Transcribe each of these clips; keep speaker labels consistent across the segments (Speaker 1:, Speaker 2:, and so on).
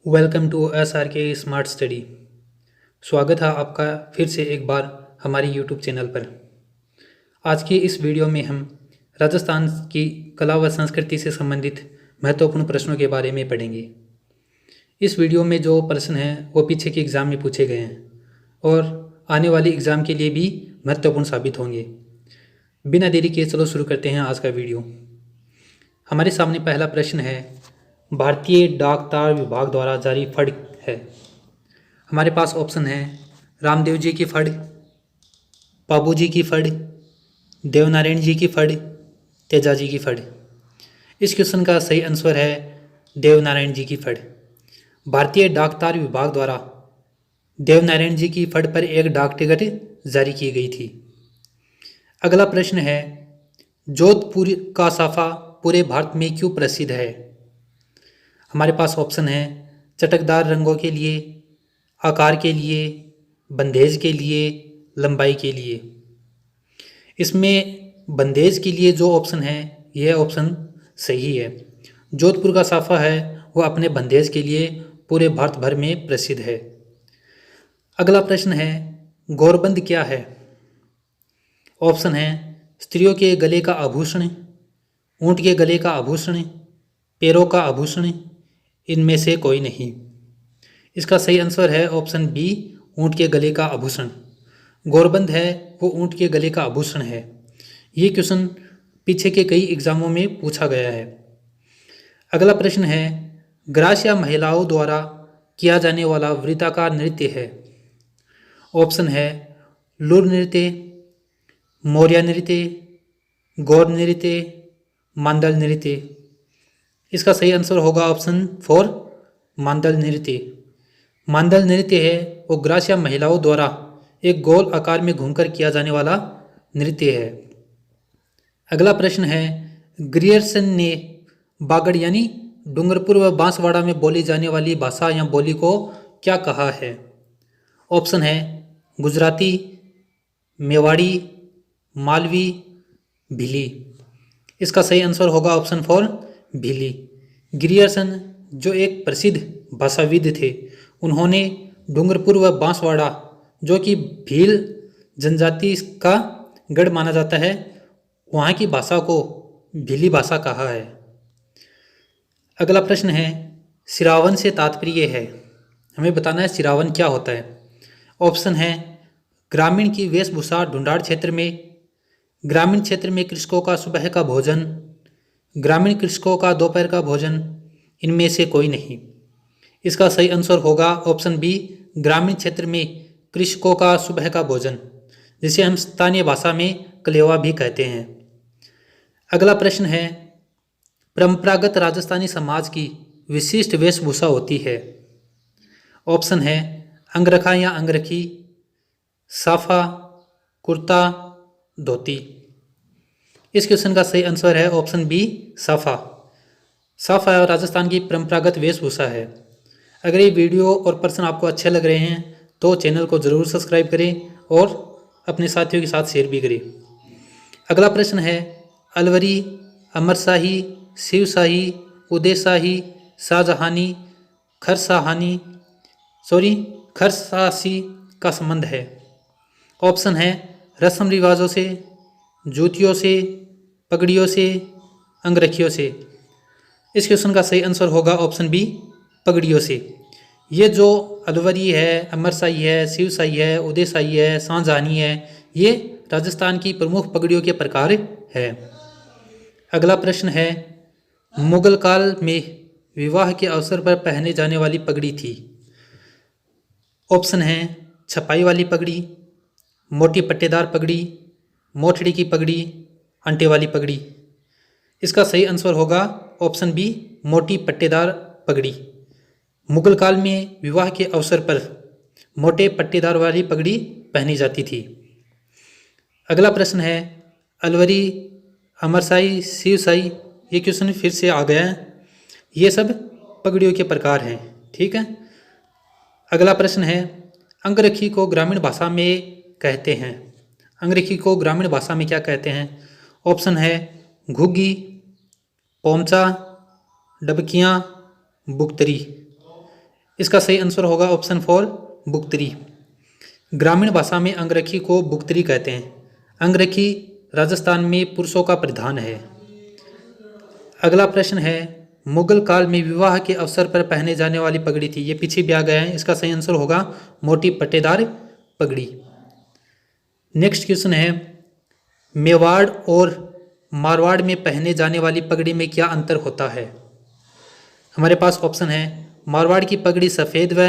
Speaker 1: Welcome to SRK smart study. स्वागत है आपका फिर से एक बार हमारे यूट्यूब चैनल पर। आज की इस वीडियो में हम राजस्थान की कला व संस्कृति से संबंधित महत्वपूर्ण प्रश्नों के बारे में पढ़ेंगे। इस वीडियो में जो प्रश्न हैं वो पीछे के एग्ज़ाम में पूछे गए हैं और आने वाले एग्ज़ाम के लिए भी महत्वपूर्ण साबित होंगे। बिना देरी किए चलो शुरू करते हैं आज का वीडियो। हमारे सामने पहला प्रश्न है, भारतीय डाक तार विभाग द्वारा जारी फड़ है। हमारे पास ऑप्शन है रामदेव जी की फड़, पाबू जी की फड़, देवनारायण जी की फड़, तेजा जी की फड़। इस क्वेश्चन का सही आंसर है देवनारायण जी की फड़। भारतीय डाक तार विभाग द्वारा देवनारायण जी की फड़ पर एक डाक टिकट जारी की गई थी। अगला प्रश्न है, जोधपुर का साफा पूरे भारत में क्यों प्रसिद्ध है। हमारे पास ऑप्शन है चटकदार रंगों के लिए, आकार के लिए, बंदेज के लिए, लंबाई के लिए। इसमें बंदेज के लिए जो ऑप्शन है यह ऑप्शन सही है। जोधपुर का साफा है वह अपने बंदेज के लिए पूरे भारत भर में प्रसिद्ध है। अगला प्रश्न है, गौरबंद क्या है। ऑप्शन है स्त्रियों के गले का आभूषण, ऊंट के गले का आभूषण, पैरों का आभूषण, इनमें से कोई नहीं। इसका सही आंसर है ऑप्शन बी, ऊंट के गले का आभूषण। गौरबंद है वो ऊंट के गले का आभूषण है। ये क्वेश्चन पीछे के कई एग्जामों में पूछा गया है। अगला प्रश्न है, ग्रासिया महिलाओं द्वारा किया जाने वाला वृत्ताकार नृत्य है। ऑप्शन है लूर नृत्य, मौर्य नृत्य, गौर नृत्य, मांडल नृत्य। इसका सही आंसर होगा ऑप्शन 4, मांडल नृत्य। मांडल नृत्य है वो ग्रासिया महिलाओं द्वारा एक गोल आकार में घूमकर किया जाने वाला नृत्य है। अगला प्रश्न है, ग्रियर्सन ने बागड़ यानी डूंगरपुर व बांसवाड़ा में बोली जाने वाली भाषा या बोली को क्या कहा है। ऑप्शन है गुजराती, मेवाड़ी, मालवी, भिली। इसका सही आंसर होगा ऑप्शन 4, भिली। ग्रियर्सन जो एक प्रसिद्ध भाषाविद थे, उन्होंने डूंगरपुर व बांसवाड़ा जो कि भील जनजाति का गढ़ माना जाता है, वहाँ की भाषा को भिली भाषा कहा है। अगला प्रश्न है, सिरावन से तात्पर्य है। हमें बताना है सिरावन क्या होता है। ऑप्शन है ग्रामीण की वेशभूषा ढूंढाड़ क्षेत्र में, ग्रामीण क्षेत्र में कृषकों का सुबह का भोजन, ग्रामीण कृषकों का दोपहर का भोजन, इनमें से कोई नहीं। इसका सही आंसर होगा ऑप्शन बी, ग्रामीण क्षेत्र में कृषकों का सुबह का भोजन, जिसे हम स्थानीय भाषा में कलेवा भी कहते हैं। अगला प्रश्न है, परंपरागत राजस्थानी समाज की विशिष्ट वेशभूषा होती है। ऑप्शन है अंगरखा या अंगरखी, साफा, कुर्ता, धोती। इस क्वेश्चन का सही आंसर है ऑप्शन बी, साफा। साफा राजस्थान की परंपरागत वेशभूषा है। अगर ये वीडियो और प्रश्न आपको अच्छे लग रहे हैं तो चैनल को ज़रूर सब्सक्राइब करें और अपने साथियों के साथ शेयर भी करें। अगला प्रश्न है, अलवरी, अमरशाही, शिवशाही, उदयशाही, शाहजहानी, खरसासी का संबंध है। ऑप्शन है रस्म रिवाजों से, जूतियों से, पगड़ियों से, अंगरखियों से। इस क्वेश्चन का सही आंसर होगा ऑप्शन बी, पगड़ियों से। ये जो अलवरी है, अमरशाही है, शिवशाही है, उदयशाही है, शाहजहानी है, ये राजस्थान की प्रमुख पगड़ियों के प्रकार है। अगला प्रश्न है, मुगल काल में विवाह के अवसर पर पहने जाने वाली पगड़ी थी। ऑप्शन है छपाई वाली पगड़ी, मोटी पट्टेदार पगड़ी, मोठड़ी की पगड़ी, अंटे वाली पगड़ी। इसका सही आंसर होगा ऑप्शन बी, मोटी पट्टेदार पगड़ी। मुगल काल में विवाह के अवसर पर मोटे पट्टेदार वाली पगड़ी पहनी जाती थी। अगला प्रश्न है, अलवरी, अमरशाही, शिवशाही, ये क्वेश्चन फिर से आ गया है। ये सब पगड़ियों के प्रकार हैं, ठीक है। अगला प्रश्न है, अंगरखी को ग्रामीण भाषा में कहते हैं। अंगरखी को ग्रामीण भाषा में क्या कहते हैं। ऑप्शन है घुग्गी, पोमचा, डबकियाँ, बुगतरी। इसका सही आंसर होगा ऑप्शन 4 बुक्तरी। ग्रामीण भाषा में अंगरखी को बुक्तरी कहते हैं। अंगरखी राजस्थान में पुरुषों का परिधान है। अगला प्रश्न है, मुगल काल में विवाह के अवसर पर पहने जाने वाली पगड़ी थी। ये पीछे भी आ गया है। इसका सही आंसर होगा मोटी पट्टेदार पगड़ी। नेक्स्ट क्वेश्चन है, मेवाड़ और मारवाड़ में पहने जाने वाली पगड़ी में क्या अंतर होता है। हमारे पास ऑप्शन है, मारवाड़ की पगड़ी सफ़ेद व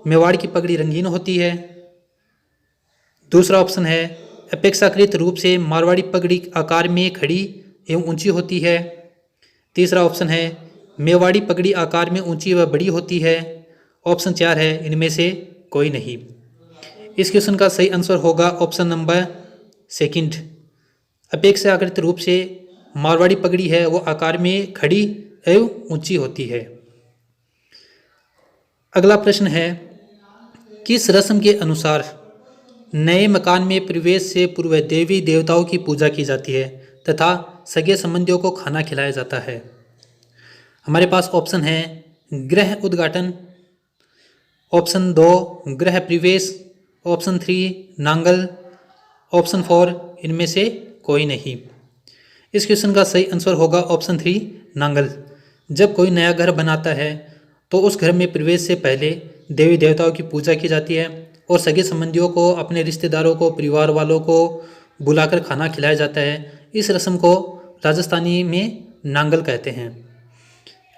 Speaker 1: मेवाड़ की पगड़ी रंगीन होती है। दूसरा ऑप्शन है, अपेक्षाकृत रूप से मारवाड़ी पगड़ी आकार में खड़ी एवं ऊंची होती है। तीसरा ऑप्शन है, मेवाड़ी पगड़ी आकार में ऊंची व बड़ी होती है। ऑप्शन 4 है, इनमें से कोई नहीं। इस क्वेश्चन का सही आंसर होगा ऑप्शन नंबर सेकंड। अपेक्षाकृत रूप से मारवाड़ी पगड़ी है वो आकार में खड़ी एवं ऊंची होती है। अगला प्रश्न है, किस रस्म के अनुसार नए मकान में प्रवेश से पूर्व देवी देवताओं की पूजा की जाती है तथा सगे संबंधियों को खाना खिलाया जाता है। हमारे पास ऑप्शन है, गृह उद्घाटन, ऑप्शन 2 गृह प्रवेश, ऑप्शन 3 नांगल, ऑप्शन 4 इनमें से कोई नहीं। इस क्वेश्चन का सही आंसर होगा ऑप्शन 3 नांगल। जब कोई नया घर बनाता है तो उस घर में प्रवेश से पहले देवी देवताओं की पूजा की जाती है और सगे संबंधियों को, अपने रिश्तेदारों को, परिवार वालों को बुलाकर खाना खिलाया जाता है। इस रस्म को राजस्थानी में नांगल कहते हैं।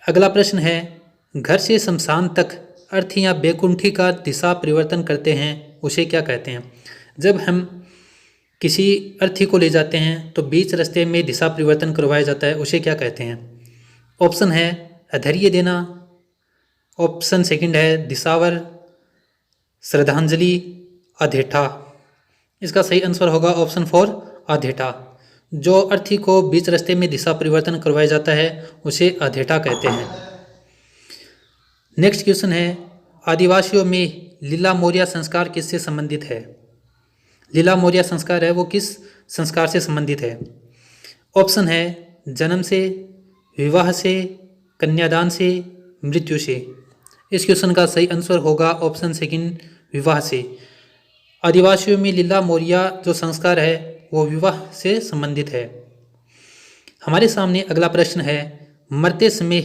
Speaker 1: अगला प्रश्न है, घर से शमशान तक अर्थी या बैकुंठी का दिशा परिवर्तन करते हैं उसे क्या कहते हैं। जब हम किसी अर्थी को ले जाते हैं तो बीच रास्ते में दिशा परिवर्तन करवाया जाता है, उसे क्या कहते हैं। ऑप्शन है, अधैर्य देना, ऑप्शन सेकंड है दिशावर, श्रद्धांजलि, अधेठा। इसका सही आंसर होगा ऑप्शन 4 अधेठा। जो अर्थी को बीच रास्ते में दिशा परिवर्तन करवाया जाता है उसे अधेठा कहते हैं। नेक्स्ट क्वेश्चन है, आदिवासियों में लीला मोरिया संस्कार किससे संबंधित है। लीला मोरिया संस्कार है वो किस संस्कार से संबंधित है। ऑप्शन है, जन्म से, विवाह से, कन्यादान से, मृत्यु से। इस क्वेश्चन का सही आंसर होगा ऑप्शन सेकंड विवाह से। आदिवासियों में लीला मोरिया जो संस्कार है वो विवाह से संबंधित है। हमारे सामने अगला प्रश्न है, मरते समय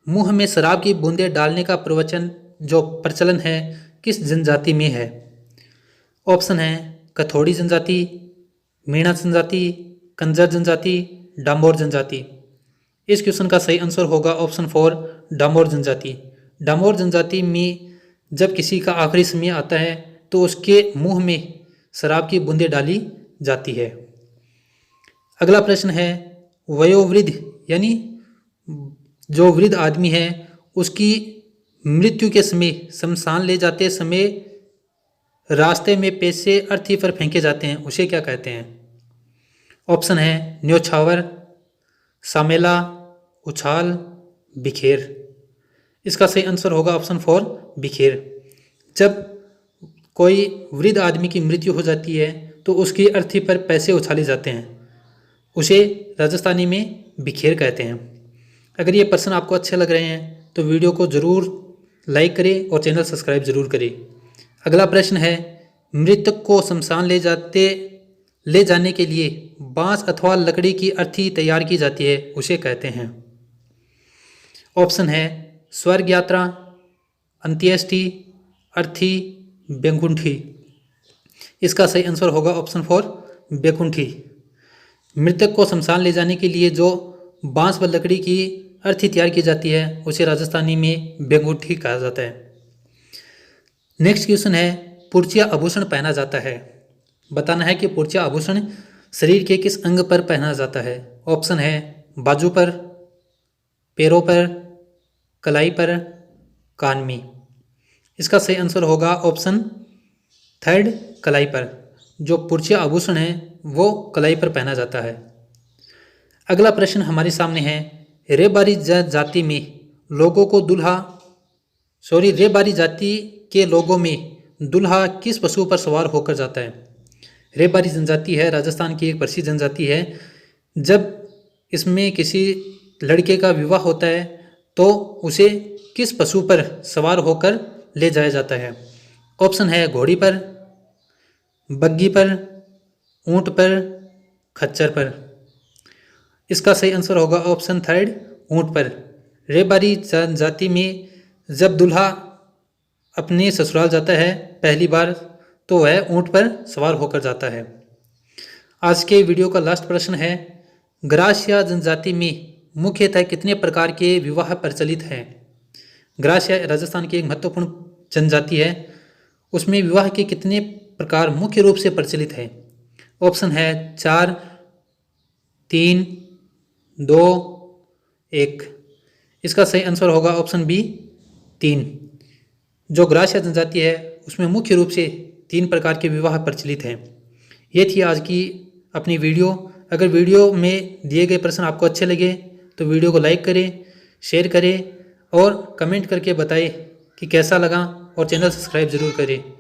Speaker 1: मुंह में शराब की बूंदें डालने का प्रचलन है किस जनजाति में है। ऑप्शन है, कथोड़ी जनजाति, मीणा जनजाति, कंजर जनजाति, डामोर जनजाति। इस क्वेश्चन का सही आंसर होगा ऑप्शन 4 डामोर जनजाति। डामोर जनजाति में जब किसी का आखिरी समय आता है तो उसके मुंह में शराब की बूंदें डाली जाती है। अगला प्रश्न है, वयोवृद्ध यानी जो वृद्ध आदमी है उसकी मृत्यु के समय शमशान ले जाते समय रास्ते में पैसे अर्थी पर फेंके जाते हैं उसे क्या कहते हैं। ऑप्शन है, न्योछावर, सामेला, उछाल, बिखेर। इसका सही आंसर होगा ऑप्शन 4 बिखेर। जब कोई वृद्ध आदमी की मृत्यु हो जाती है तो उसकी अर्थी पर पैसे उछाले जाते हैं, उसे राजस्थानी में बिखेर कहते हैं। अगर ये प्रश्न आपको अच्छे लग रहे हैं तो वीडियो को ज़रूर लाइक करें और चैनल सब्सक्राइब ज़रूर करें। अगला प्रश्न है, मृतक को शमशान ले जाने के लिए बांस अथवा लकड़ी की अर्थी तैयार की जाती है उसे कहते हैं। ऑप्शन है, स्वर्ग यात्रा, अंत्येष्टि, अर्थी, बैकुंठी। इसका सही आंसर होगा ऑप्शन 4 बैकुंठी। मृतक को शमशान ले जाने के लिए जो बांस व लकड़ी की अर्थी तैयार की जाती है उसे राजस्थानी में बैकुंठी कहा जाता है। नेक्स्ट क्वेश्चन है, पुर्चिया आभूषण पहना जाता है। बताना है कि पुर्चिया आभूषण शरीर के किस अंग पर पहना जाता है। ऑप्शन है, बाजू पर, पैरों पर, कलाई पर, कान में। इसका सही आंसर होगा ऑप्शन 3 कलाई पर। जो पुर्चिया आभूषण है वो कलाई पर पहना जाता है। अगला प्रश्न हमारे सामने है, रेबारी जाति में लोगों को रेबारी जाति के लोगों में दूल्हा किस पशु पर सवार होकर जाता है। रेबारी जनजाति है राजस्थान की एक प्रसिद्ध जनजाति है। जब इसमें किसी लड़के का विवाह होता है तो उसे किस पशु पर सवार होकर ले जाया जाता है? ऑप्शन है घोड़ी पर, बग्गी पर, ऊंट पर, खच्चर पर। इसका सही आंसर होगा ऑप्शन थर्ड, ऊंट पर। रेबारी जनजाति में जब दूल्हा अपने ससुराल जाता है पहली बार तो वह ऊंट पर सवार होकर जाता है। आज के वीडियो का लास्ट प्रश्न है, ग्रासिया जनजाति में मुख्यतः कितने प्रकार के विवाह प्रचलित हैं? ग्रासिया राजस्थान की एक महत्वपूर्ण जनजाति है, उसमें विवाह के कितने प्रकार मुख्य रूप से प्रचलित हैं? ऑप्शन है 4, 3, 2, 1। इसका सही आंसर होगा ऑप्शन बी 3। जो ग्रासिया जनजाति है उसमें मुख्य रूप से 3 प्रकार के विवाह प्रचलित हैं। ये थी आज की अपनी वीडियो। अगर वीडियो में दिए गए प्रश्न आपको अच्छे लगे तो वीडियो को लाइक करें, शेयर करें और कमेंट करके बताएं कि कैसा लगा, और चैनल सब्सक्राइब ज़रूर करें।